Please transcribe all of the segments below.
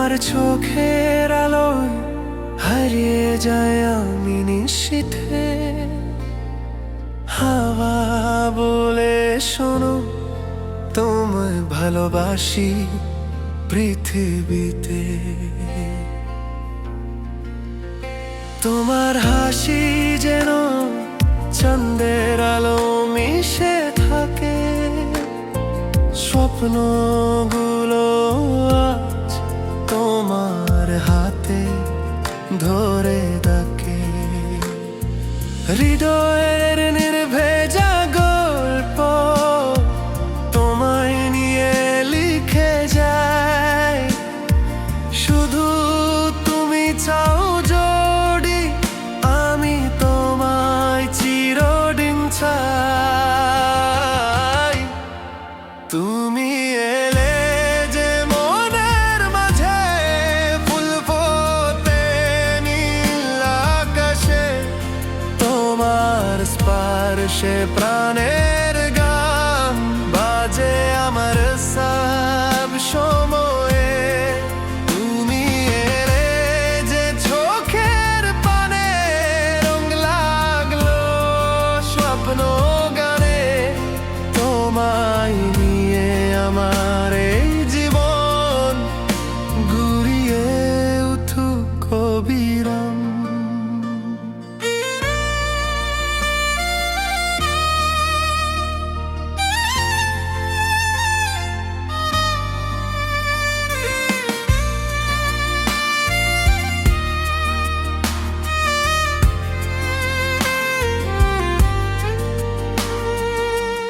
তোমার চোখের আলোয় হারিয়ে যায় আমি নিশীথে। হাওয়া বলে শোনো, তোমায় ভালোবাসি পৃথিবীতে। তোমার হাসি যেন চাঁদের আলো মিশে থাকে, স্বপ্নগুলো আজ তোমার হাতে ধরে ডাকে। হৃদয়ের নির্ভেজা গল্প তোমায় নিয়ে লিখে যায়। শুধু তুমি চাও জোড়ি, আমি তোমায় চিরদিন চাই। তুমি এলে যে মনের মাঝে ফুল ফোটে নীল আকাশে, তোমার স্পর্শে প্রাণের গান বাজে আমার সব সময়ে। তুমি এলে যে চোখের পানে রং লাগলো স্বপ্ন গানে, তোমায় নিয়ে আমার এই জীবন ঘুরিয়ে উঠুক অবিরাম।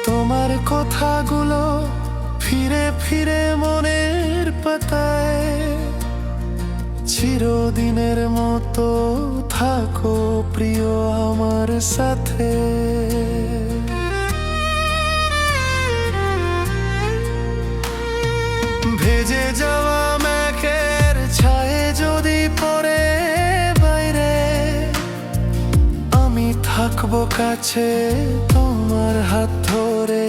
তোমার কথাগুলো ফিরে ফিরে মনের পাতায়, চিরদিনের মতো থাকো প্রিয় আমার সাথে। ভেজে যাওয়া মেঘের ছায়ে যদি পড়ে বাইরে, আমি থাকবো কাছে তোমার হাত ধরে।